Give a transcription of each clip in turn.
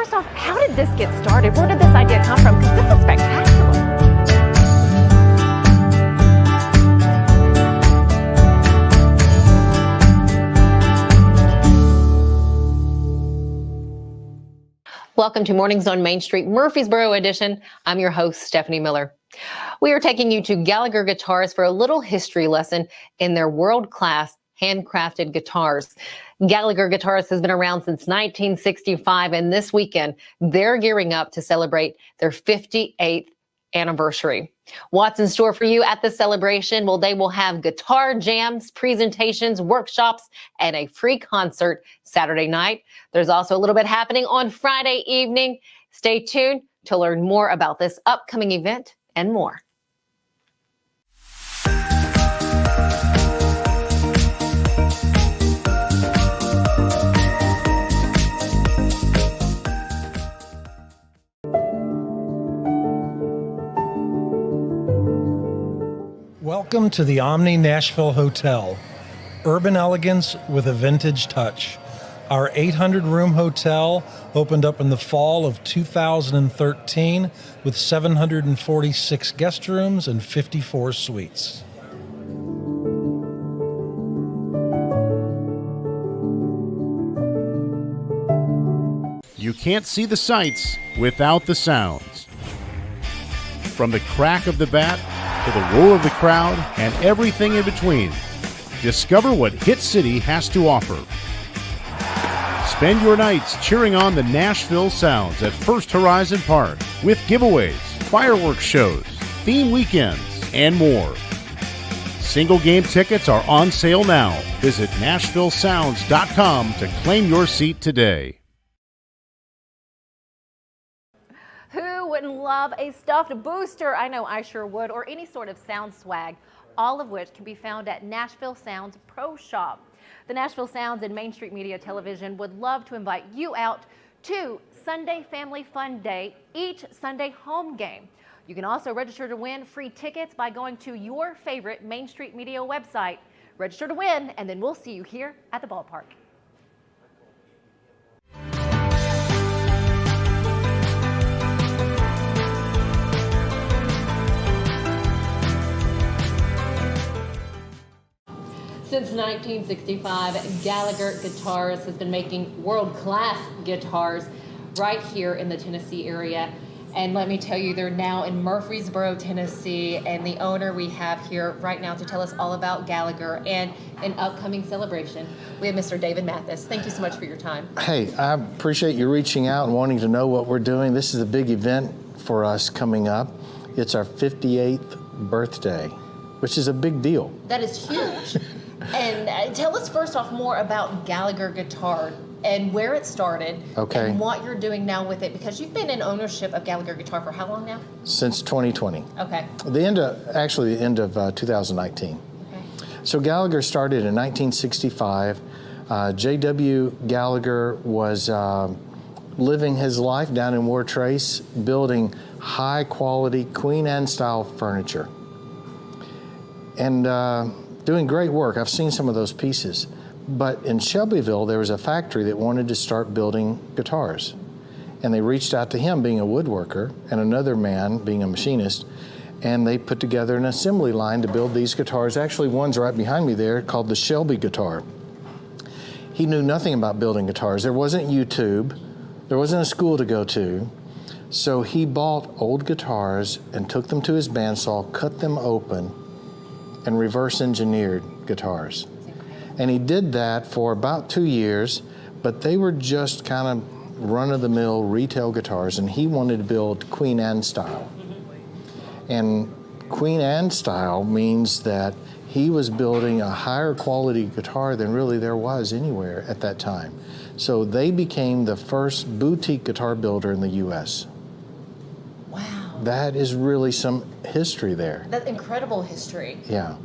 first off, how did this get started? Where did this idea come from? Because this is spectacular. Welcome to Mornings on Main Street, Murfreesboro edition. I'm your host, Stefanie Miller. We are taking you to Gallagher Guitars for a little history lesson in their world-class handcrafted guitars. Gallagher Guitars has been around since 1965, and this weekend, they're gearing up to celebrate their 58th anniversary. What's in store for you at the celebration? Well, they will have guitar jams, presentations, workshops, and a free concert Saturday night. There's also a little bit happening on Friday evening. Stay tuned to learn more about this upcoming event and more. Welcome to the Omni Nashville Hotel. Urban elegance with a vintage touch. Our 800-room hotel opened up in the fall of 2013 with 746 guest rooms and 54 suites. You can't see the sights without the sounds. From the crack of the bat to the roar of the crowd and everything in between, discover what Hit City has to offer. Spend your nights cheering on the Nashville Sounds at First Horizon Park with giveaways, fireworks shows, theme weekends, and more. Single game tickets are on sale now. Visit NashvilleSounds.com to claim your seat today. Who wouldn't love a stuffed booster? I know I sure would, or any sort of sound swag, all of which can be found at Nashville Sounds Pro Shop. The Nashville Sounds and Main Street Media Television would love to invite you out to Sunday Family Fun Day, each Sunday home game. You can also register to win free tickets by going to your favorite Main Street Media website. Register to win, and then we'll see you here at the ballpark. Since 1965, Gallagher Guitars has been making world-class guitars right here in the Tennessee area. And let me tell you, they're now in Murfreesboro, Tennessee, and the owner we have here right now to tell us all about Gallagher and an upcoming celebration. We have Mr. David Mathis. Thank you so much for your time. Hey, I appreciate you reaching out and wanting to know what we're doing. This is a big event for us coming up. It's our 58th birthday, which is a big deal. That is huge. And tell us first off more about Gallagher Guitar and where it started, okay, and what you're doing now with it, because you've been in ownership of Gallagher Guitar for how long now? Since 2020. Okay. The end of 2019. Okay. So Gallagher started in 1965. J.W. Gallagher was living his life down in War Trace, building high quality Queen Anne style furniture. And doing great work. I've seen some of those pieces. But in Shelbyville, there was a factory that wanted to start building guitars. And they reached out to him, being a woodworker, and another man, being a machinist, and they put together an assembly line to build these guitars. Actually, one's right behind me there, called the Shelby guitar. He knew nothing about building guitars. There wasn't YouTube. There wasn't a school to go to. So he bought old guitars and took them to his bandsaw, cut them open, and reverse engineered guitars. And he did that for about 2 years, but they were just kind of run-of-the-mill retail guitars, and he wanted to build Queen Anne style. And Queen Anne style means that he was building a higher quality guitar than really there was anywhere at that time. So they became the first boutique guitar builder in the U.S. That is really some history there. That's incredible history. Yeah.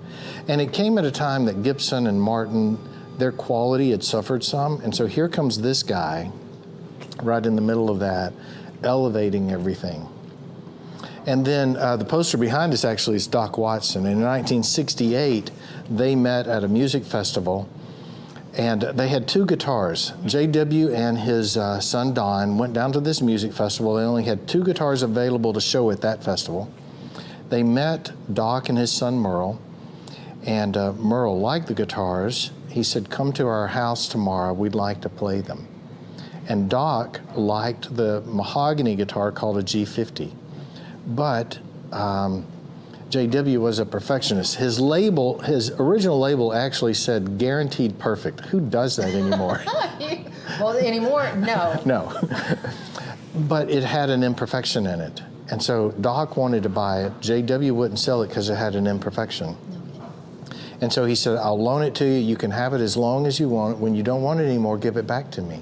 And it came at a time that Gibson and Martin, their quality had suffered some. And so here comes this guy right in the middle of that, elevating everything. And then the poster behind us actually is Doc Watson. And in 1968, they met at a music festival. And they had two guitars. J.W. and his son Don went down to this music festival. They only had two guitars available to show at that festival. They met Doc and his son Merle, and Merle liked the guitars. He said, "Come to our house tomorrow, we'd like to play them." And Doc liked the mahogany guitar called a G50. But J.W. was a perfectionist. His original label actually said guaranteed perfect. Who does that anymore? Well, anymore, no. No. But it had an imperfection in it. And so Doc wanted to buy it. J.W. wouldn't sell it because it had an imperfection. And so he said, "I'll loan it to you. You can have it as long as you want it. When you don't want it anymore, give it back to me."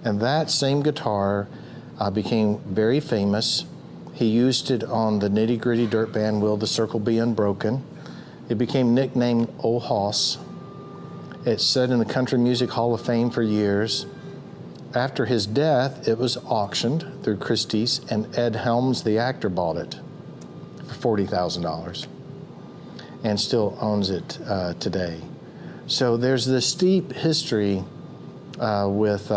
And that same guitar became very famous. He used it on the Nitty Gritty Dirt Band, Will the Circle Be Unbroken? It became nicknamed Old Hoss. It's sat in the Country Music Hall of Fame for years. After his death, it was auctioned through Christie's, and Ed Helms, the actor, bought it for $40,000 and still owns it today. So there's this steep history with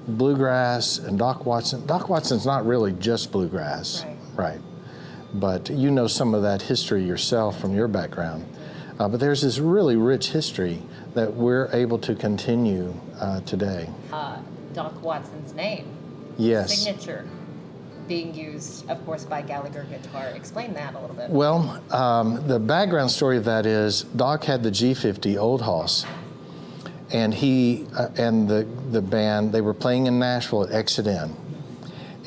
bluegrass and Doc Watson. Doc Watson's not really just bluegrass, right? But you know some of that history yourself from your background. But there's this really rich history that we're able to continue today. Doc Watson's name, yes, signature, being used, of course, by Gallagher Guitar. Explain that a little bit. Well, the background story of that is Doc had the G50 Old Hoss. And he and the band, they were playing in Nashville at Exit Inn.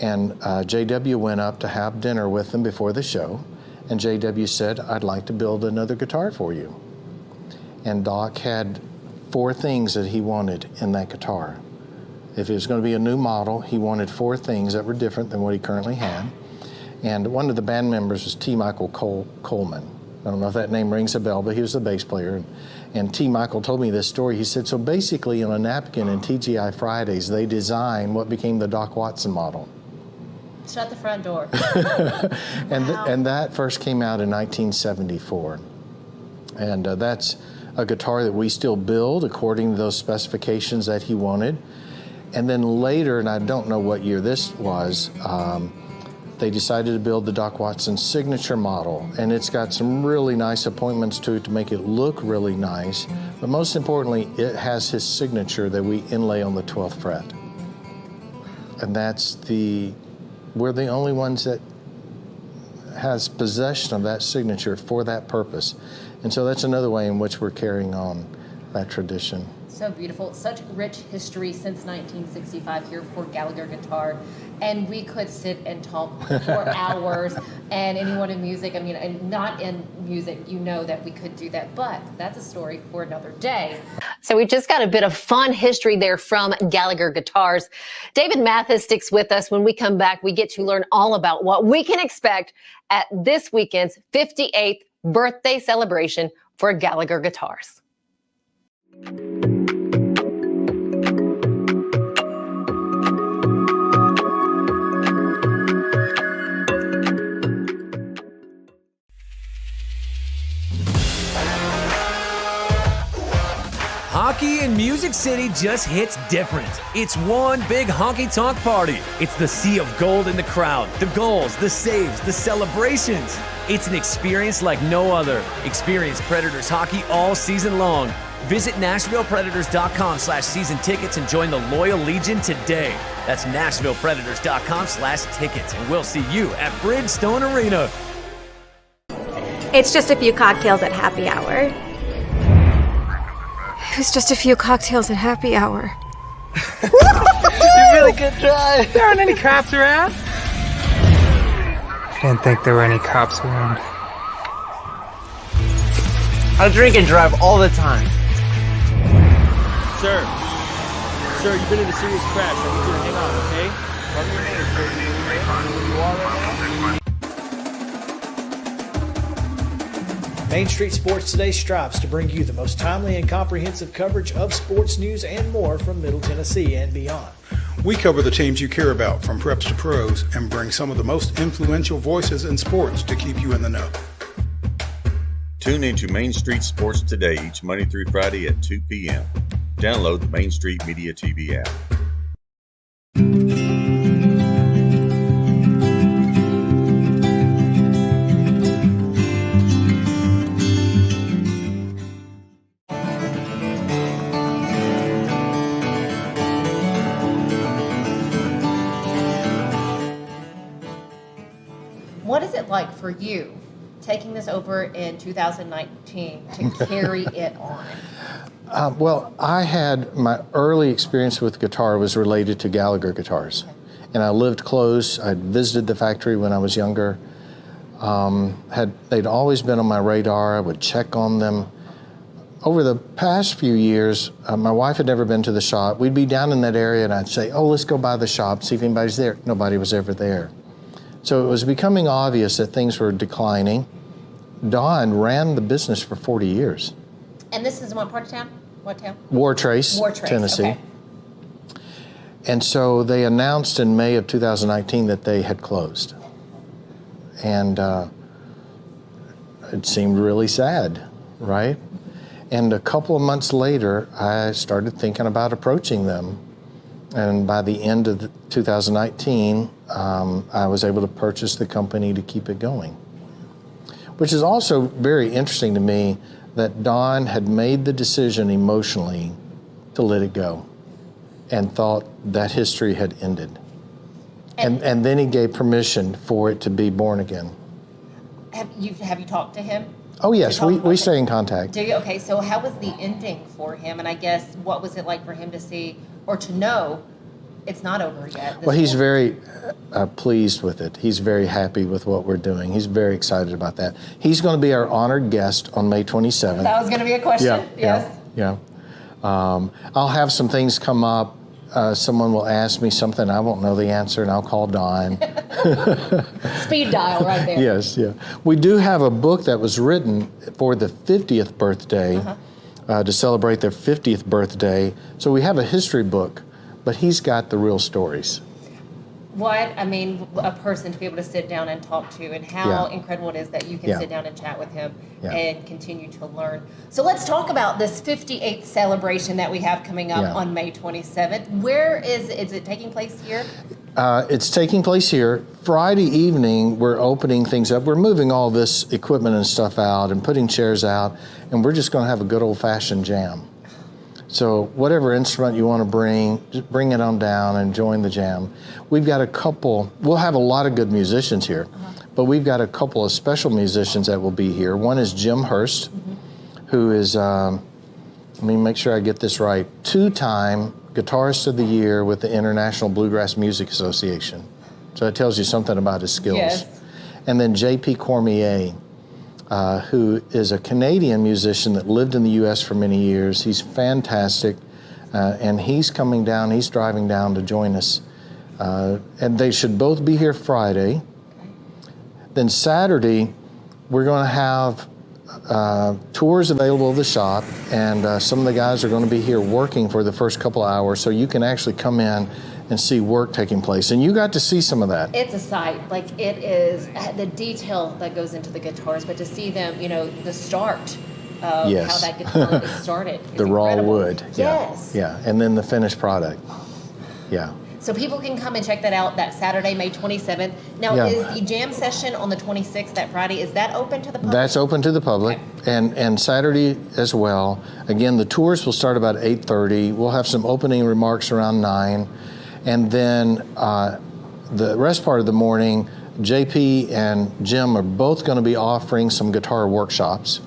And J.W. went up to have dinner with them before the show. And J.W. said, "I'd like to build another guitar for you." And Doc had 4 things that he wanted in that guitar. If it was going to be a new model, he wanted 4 things that were different than what he currently had. And one of the band members was T. Michael Coleman. I don't know if that name rings a bell, but he was the bass player. And T. Michael told me this story. He said, so basically on a napkin in TGI Fridays, they designed what became the Doc Watson model. Shut the front door. And, wow. And that first came out in 1974. And that's a guitar that we still build according to those specifications that he wanted. And then later, and I don't know what year this was, they decided to build the Doc Watson signature model, and it's got some really nice appointments to it to make it look really nice. But most importantly, it has his signature that we inlay on the 12th fret. And we're the only ones that has possession of that signature for that purpose. And so that's another way in which we're carrying on that tradition. So beautiful. Such rich history since 1965 here for Gallagher Guitar. And we could sit and talk for hours. And anyone in music, I mean, and not in music, you know that we could do that. But that's a story for another day. So we just got a bit of fun history there from Gallagher Guitars. David Mathis sticks with us. When we come back, we get to learn all about what we can expect at this weekend's 58th birthday celebration for Gallagher Guitars. Hockey in Music City just hits different. It's one big honky-tonk party. It's the sea of gold in the crowd, the goals, the saves, the celebrations. It's an experience like no other. Experience Predators hockey all season long. Visit NashvillePredators.com/season tickets and join the Loyal Legion today. That's NashvillePredators.com/tickets, and we'll see you at Bridgestone Arena. It's just a few cocktails at happy hour. It was just a few cocktails at happy hour. You really good try. There aren't any cops around. I didn't think there were any cops around. I drink and drive all the time. Sir, you've been in a serious crash. I need you to hang on, okay? Tell me your name, sir. Where you are right now? Main Street Sports Today strives to bring you the most timely and comprehensive coverage of sports news and more from Middle Tennessee and beyond. We cover the teams you care about from preps to pros and bring some of the most influential voices in sports to keep you in the know. Tune into Main Street Sports Today each Monday through Friday at 2 p.m. Download the Main Street Media TV app. What is it like for you taking this over in 2019 to carry it on? Well, I had my early experience with guitar was related to Gallagher Guitars. And I lived close. I'd visited the factory when I was younger. They'd always been on my radar. I would check on them. Over the past few years, my wife had never been to the shop. We'd be down in that area and I'd say, oh, let's go by the shop, see if anybody's there. Nobody was ever there. So it was becoming obvious that things were declining. Don ran the business for 40 years. And this is in what part of town? What town? Wartrace, Tennessee. Okay. And so they announced in May of 2019 that they had closed. And it seemed really sad, right? And a couple of months later, I started thinking about approaching them. And by the end of 2019, I was able to purchase the company to keep it going. Which is also very interesting to me that Don had made the decision emotionally to let it go and thought that history had ended. And then he gave permission for it to be born again. Have you talked to him? Oh yes, we stay in contact. Do you? Okay, so how was the ending for him? And I guess what was it like for him to see or to know it's not over yet? Well, he's very pleased with it. He's very happy with what we're doing. He's very excited about that. He's going to be our honored guest on May 27th. That was going to be a question. Yeah, yes. Yeah. I'll have some things come up. Someone will ask me something, I won't know the answer, and I'll call Don. Speed dial right there. Yes, yeah. We do have a book that was written for the 50th birthday, to celebrate their 50th birthday. So we have a history book, but he's got the real stories. A person to be able to sit down and talk to, and how incredible it is that you can sit down and chat with him and continue to learn. So let's talk about this 58th celebration that we have coming up on May 27th. Where is it taking place here? It's taking place here. Friday evening, we're opening things up. We're moving all this equipment and stuff out and putting chairs out, and we're just going to have a good old-fashioned jam. So whatever instrument you want to bring, just bring it on down and join the jam. We've got we'll have a lot of good musicians here, but we've got a couple of special musicians that will be here. One is Jim Hurst, who is, let me make sure I get this right, 2-time Guitarist of the Year with the International Bluegrass Music Association. So that tells you something about his skills. Yes. And then J.P. Cormier, who is a Canadian musician that lived in the U.S. for many years. He's fantastic, and he's coming down, he's driving down to join us. And they should both be here Friday. Then Saturday, we're going to have tours available of the shop, and some of the guys are going to be here working for the first couple of hours, so you can actually come in and see work taking place. And you got to see some of that. It's a sight. Like, it is the detail that goes into the guitars, but to see them, the start of how that guitar is started. The raw wood. Yes. Yeah, and then the finished product. Yeah. So people can come and check that out that Saturday, May 27th. Now, is the jam session on the 26th, that Friday, is that open to the public? That's open to the public, and Saturday as well. Again, the tours will start about 8:30. We'll have some opening remarks around 9. And then the rest part of the morning, JP and Jim are both going to be offering some guitar workshops.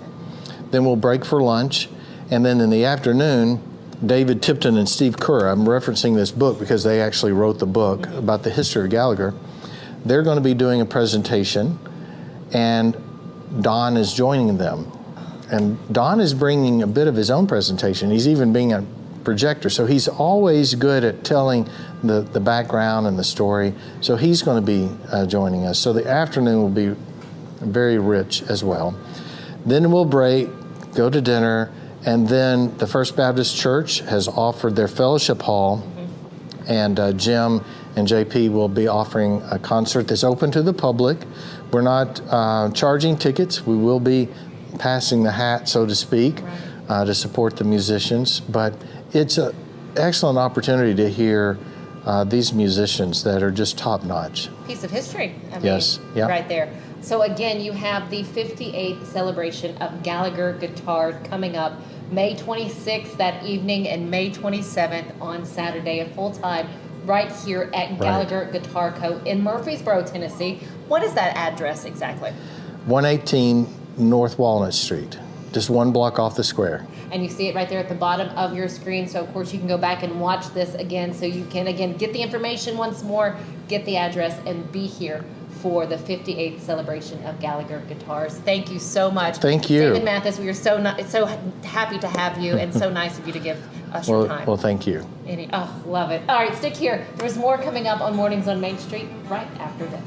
Then we'll break for lunch. And then in the afternoon, David Tipton and Steve Kerr, I'm referencing this book because they actually wrote the book about the history of Gallagher. They're going to be doing a presentation, and Don is joining them. And Don is bringing a bit of his own presentation. He's even being a projector, so he's always good at telling the background and the story. So he's going to be joining us. So the afternoon will be very rich as well. Then we'll break, go to dinner, and then the First Baptist Church has offered their fellowship hall, and Jim and JP will be offering a concert that's open to the public. We're not charging tickets. We will be passing the hat, so to speak, to support the musicians. But it's an excellent opportunity to hear these musicians that are just top notch. Piece of history. Yes, yeah. Right there. So again, you have the 58th celebration of Gallagher Guitars coming up May 26th that evening and May 27th on Saturday at full time right here at Gallagher Guitar Co. in Murfreesboro, Tennessee. What is that address exactly? 118 North Walnut Street, just one block off the square. And you see it right there at the bottom of your screen. So of course you can go back and watch this again so you can again get the information once more, get the address, and be here for the 58th celebration of Gallagher Guitars. Thank you so much. Thank you. David Mathis, we are so happy to have you and so nice of you to give us your time. Well, thank you. Love it. All right, stick here. There's more coming up on Mornings on Main Street right after this.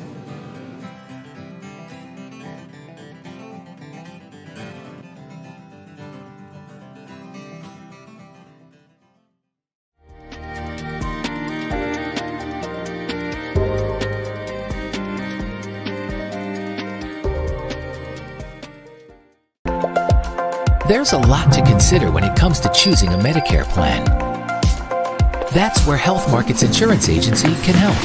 There's a lot to consider when it comes to choosing a Medicare plan. That's where Health Markets Insurance Agency can help.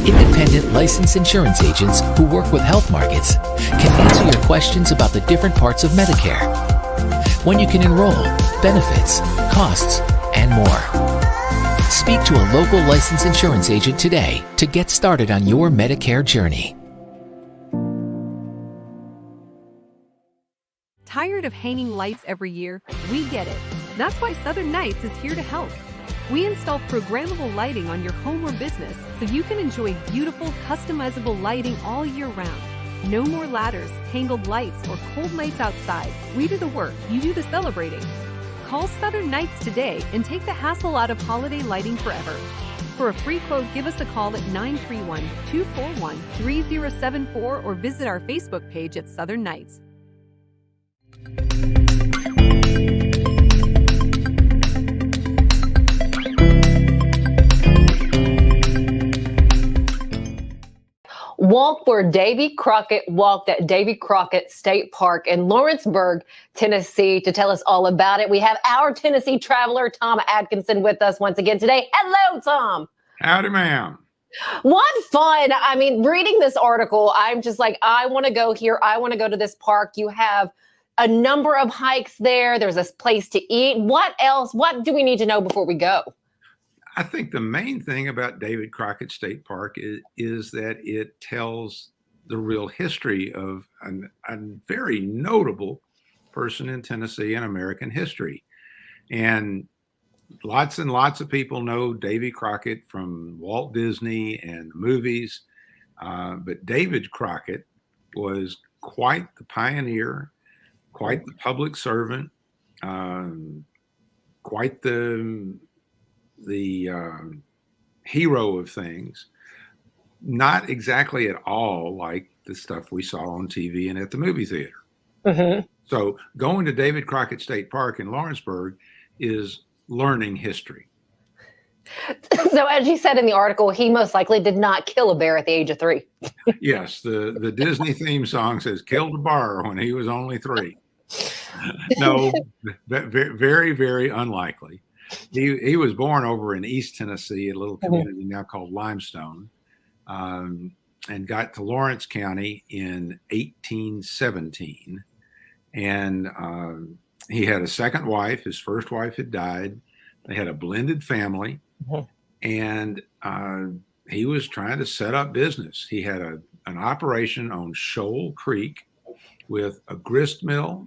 Independent licensed insurance agents who work with Health Markets can answer your questions about the different parts of Medicare, when you can enroll, benefits, costs, and more. Speak to a local licensed insurance agent today to get started on your Medicare journey. Tired of hanging lights every year? We get it. That's why Southern Nights is here to help. We install programmable lighting on your home or business so you can enjoy beautiful, customizable lighting all year round. No more ladders, tangled lights, or cold nights outside. We do the work, you do the celebrating. Call Southern Nights today and take the hassle out of holiday lighting forever. For a free quote, give us a call at 931-241-3074 or visit our Facebook page at Southern Nights. Walk where David Crockett walked at David Crockett State Park in Lawrenceburg, Tennessee. To tell us all about it, we have our Tennessee traveler, Tom Adkinson, with us once again today. Hello, Tom. Howdy, ma'am. What fun. I mean, reading this article, I'm just like, I want to go here. I want to go to this park. You have a number of hikes there. There's a place to eat. What else? What do we need to know before we go? I think the main thing about David Crockett State Park is that it tells the real history of a very notable person in Tennessee and American history. And lots of people know Davy Crockett from Walt Disney and the movies. But David Crockett was quite the pioneer, quite the public servant, quite the hero of things. Not exactly at all like the stuff we saw on TV and at the movie theater. Mm-hmm. So going to David Crockett State Park in Lawrenceburg is learning history. So as you said in the article, he most likely did not kill a bear at the age of 3. Yes, the Disney theme song says killed a bear when he was only 3. No, very, very unlikely. He was born over in East Tennessee, a little community now called Limestone, and got to Lawrence County in 1817. And he had a second wife. His first wife had died. They had a blended family. And he was trying to set up business. He had an operation on Shoal Creek with a grist mill,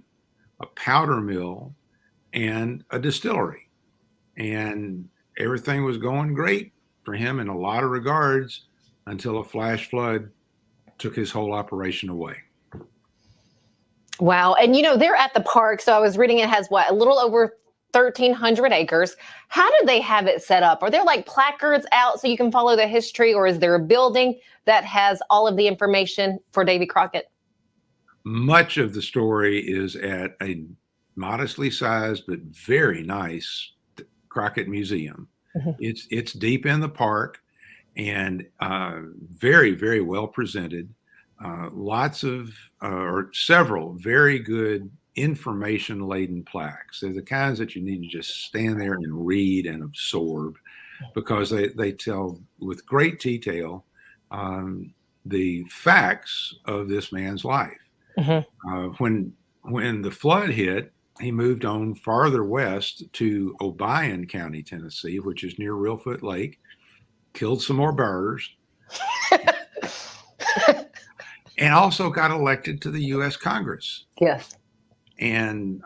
a powder mill, and a distillery. And everything was going great for him in a lot of regards until a flash flood took his whole operation away. Wow. And, they're at the park. So I was reading it has a little over 1,300 acres. How do they have it set up? Are there like placards out so you can follow the history, or is there a building that has all of the information for Davy Crockett? Much of the story is at a modestly sized but very nice Crockett Museum. Mm-hmm. It's deep in the park and very, very well presented. Lots of or several very good information-laden plaques. They're the kinds that you need to just stand there and read and absorb, because they tell with great detail the facts of this man's life. When the flood hit, he moved on farther west to Obion County, Tennessee, which is near Reelfoot Lake, killed some more birds, and also got elected to the U.S. Congress. Yes. And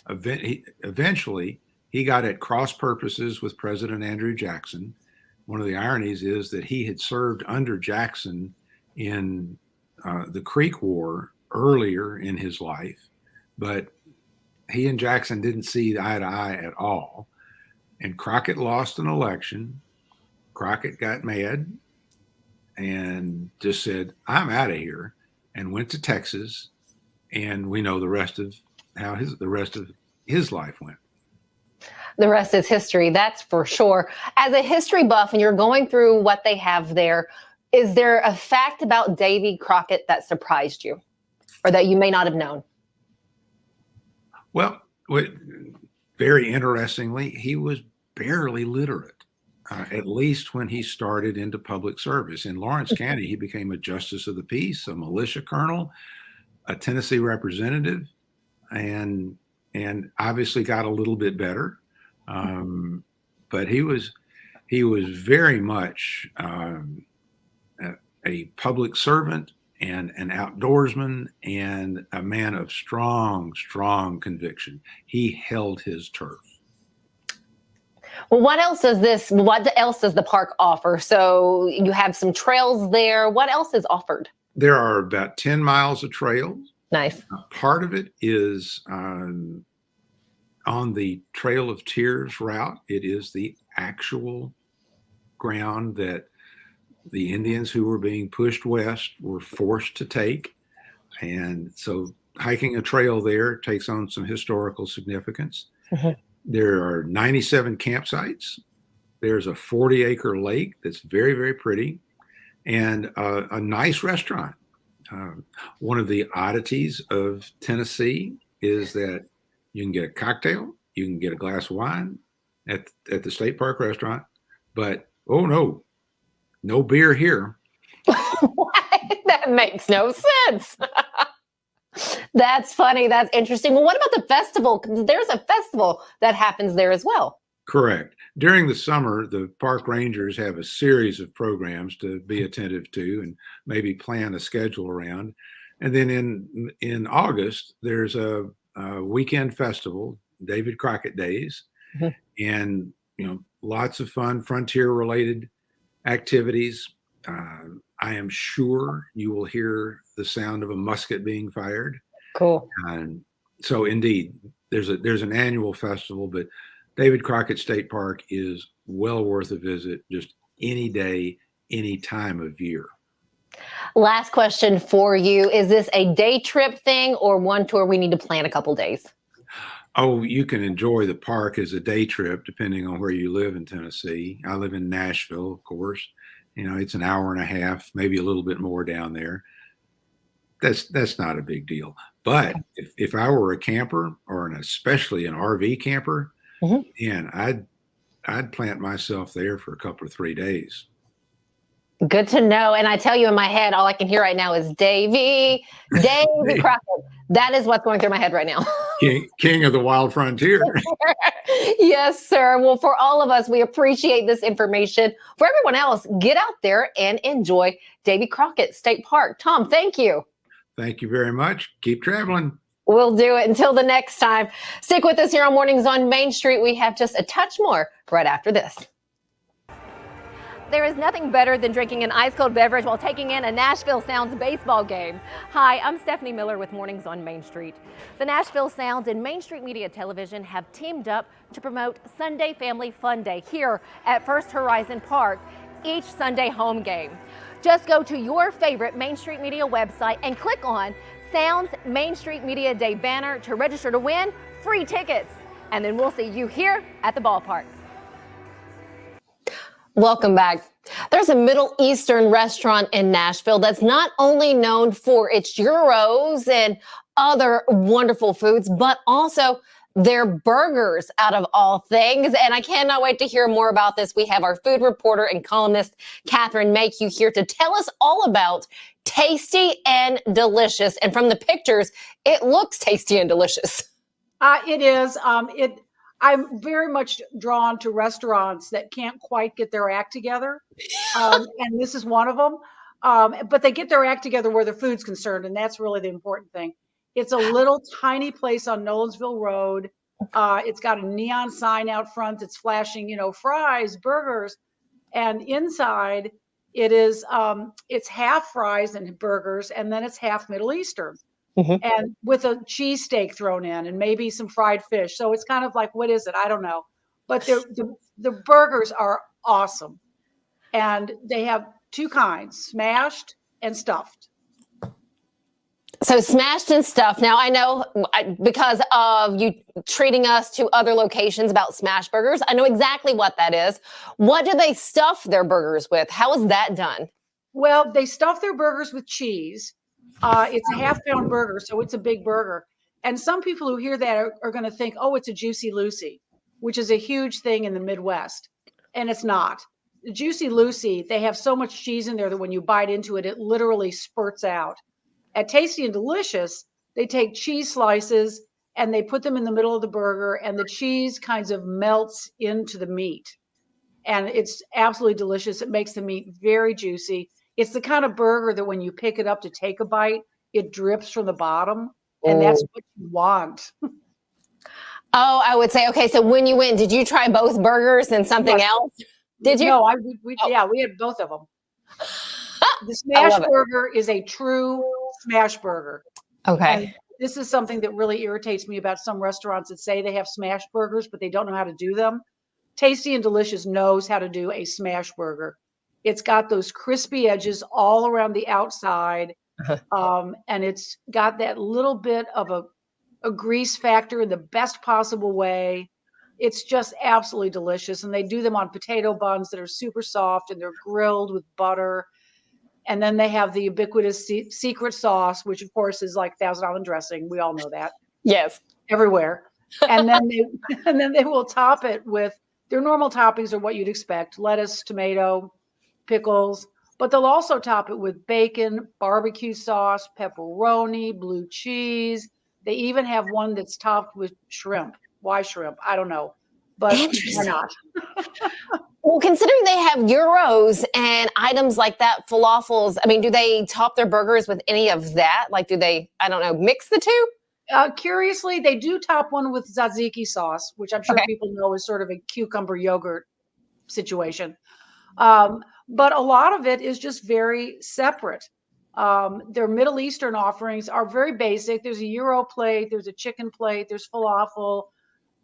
eventually, he got at cross purposes with President Andrew Jackson. One of the ironies is that he had served under Jackson in the Creek War earlier in his life, but he and Jackson didn't see eye to eye at all. And Crockett lost an election. Crockett got mad and just said, "I'm out of here," and went to Texas. And we know the rest of how the rest of his life went. The rest is history, that's for sure. As a history buff, and you're going through what they have there, is there a fact about Davy Crockett that surprised you, or that you may not have known? Well, very interestingly, he was barely literate, at least when he started into public service. In Lawrence County, he became a justice of the peace, a militia colonel, a Tennessee representative, and obviously got a little bit better. But he was very much a public servant and an outdoorsman and a man of strong conviction. He held his turf. Well, what else does the park offer? So you have some trails there. What else is offered? There are about 10 miles of trails. Nice. Part of it is on the Trail of Tears route. It is the actual ground that the Indians who were being pushed west were forced to take. And so hiking a trail there takes on some historical significance. There are 97 campsites. There's a 40-acre lake that's very, very pretty, and a nice restaurant. One of the oddities of Tennessee is that you can get a cocktail, you can get a glass of wine at the State Park restaurant, but no beer here. That makes no sense. That's funny. That's interesting. Well, what about the festival? There's a festival that happens there as well. Correct. During the summer, the park rangers have a series of programs to be attentive to and maybe plan a schedule around. And then in August, there's a weekend festival, David Crockett Days, and lots of fun frontier-related activities. I am sure you will hear the sound of a musket being fired. Cool. And so, indeed, there's an annual festival, but David Crockett State Park is well worth a visit, just any day, any time of year. Last question for you. Is this a day trip thing or one tour we need to plan a couple days? Oh, you can enjoy the park as a day trip, depending on where you live in Tennessee. I live in Nashville, of course. It's an hour and a half, maybe a little bit more down there. That's not a big deal. But if I were a camper, or especially an RV camper, man, I'd plant myself there for a couple of 3 days. Good to know. And I tell you, in my head, all I can hear right now is Davy Crockett. That is what's going through my head right now. King of the wild frontier. Yes, sir. Well, for all of us, we appreciate this information. For everyone else, get out there and enjoy David Crockett State Park. Tom, thank you. Thank you very much. Keep traveling. We'll do it. Until the next time. Stick with us here on Mornings on Main Street. We have just a touch more right after this. There is nothing better than drinking an ice-cold beverage while taking in a Nashville Sounds baseball game. Hi, I'm Stefanie Miller with Mornings on Main Street. The Nashville Sounds and Main Street Media Television have teamed up to promote Sunday Family Fun Day here at First Horizon Park, each Sunday home game. Just go to your favorite Main Street Media website and click on Sounds Main Street Media Day banner to register to win free tickets. And then we'll see you here at the ballpark. Welcome back. There's a Middle Eastern restaurant in Nashville that's not only known for its gyros and other wonderful foods, but also their burgers, out of all things. And I cannot wait to hear more about this. We have our food reporter and columnist, Catherine Mayhew, here to tell us all about Tasty and Delicious. And from the pictures, it looks tasty and delicious. It is. I'm very much drawn to restaurants that can't quite get their act together. And this is one of them. But they get their act together where the food's concerned. And that's really the important thing. It's a little tiny place on Nolensville Road. It's got a neon sign out front that's flashing, fries, burgers. And inside it is, it's half fries and burgers, and then it's half Middle Eastern. Mm-hmm. And with a cheesesteak thrown in and maybe some fried fish. So it's kind of like, what is it? I don't know. But the burgers are awesome. And they have two kinds, smashed and stuffed. So smashed and stuffed. Now, I know because of you treating us to other locations about smash burgers, I know exactly what that is. What do they stuff their burgers with? How is that done? Well, they stuff their burgers with cheese. It's a half-pound burger, so it's a big burger. And some people who hear that are going to think, oh, it's a Juicy Lucy, which is a huge thing in the Midwest. And it's not. The Juicy Lucy, they have so much cheese in there that when you bite into it, it literally spurts out. At Tasty and Delicious, they take cheese slices and they put them in the middle of the burger, and the cheese kind of melts into the meat. And it's absolutely delicious. It makes the meat very juicy. It's the kind of burger that when you pick it up to take a bite, it drips from the bottom. And that's what you want. Oh, I would say, okay, so when you went, did you try both burgers and something else? Did you? No, we had both of them. The smash burger is a true smash burger. Okay. And this is something that really irritates me about some restaurants that say they have smash burgers, but they don't know how to do them. Tasty and Delicious knows how to do a smash burger. It's got those crispy edges all around the outside. And it's got that little bit of a grease factor in the best possible way. It's just absolutely delicious. And they do them on potato buns that are super soft, and they're grilled with butter. And then they have the ubiquitous secret sauce, which of course is like Thousand Island dressing. We all know that. Yes. Everywhere. And then they will top it with their normal toppings are what you'd expect: lettuce, tomato, pickles. But they'll also top it with bacon, barbecue sauce, pepperoni, blue cheese. They even have one that's topped with shrimp. Why shrimp? I don't know. But why not? Well, considering they have gyros and items like that, falafels, I mean, do they top their burgers with any of that? Like, do they, I don't know, mix the two? Curiously, they do top one with tzatziki sauce, which I'm sure people know is sort of a cucumber yogurt situation. But a lot of it is just very separate. Their Middle Eastern offerings are very basic. There's a gyro plate, there's a chicken plate, there's falafel,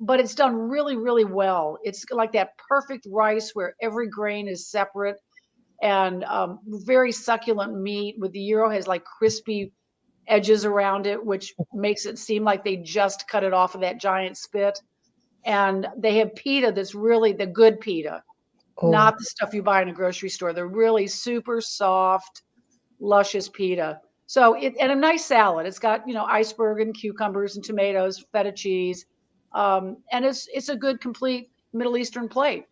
but it's done really, really well. It's like that perfect rice where every grain is separate, and very succulent meat with the gyro has like crispy edges around it, which makes it seem like they just cut it off of that giant spit. And they have pita that's really the good pita, not the stuff you buy in a grocery store. They're really super soft, luscious pita. So and a nice salad. It's got, iceberg and cucumbers and tomatoes, feta cheese. And it's a good, complete Middle Eastern plate.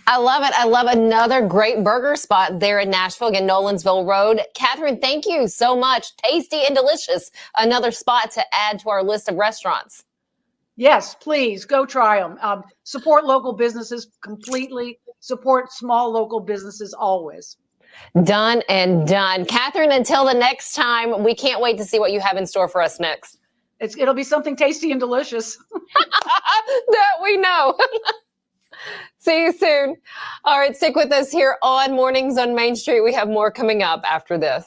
I love it. I love another great burger spot there in Nashville, again, Nolensville Road. Catherine, thank you so much. Tasty and Delicious, another spot to add to our list of restaurants. Yes, please go try them. Support local businesses completely. Support small local businesses always. Done and done. Catherine, until the next time, we can't wait to see what you have in store for us next. It'll be something tasty and delicious. That we know. See you soon. All right, stick with us here on Mornings on Main Street. We have more coming up after this.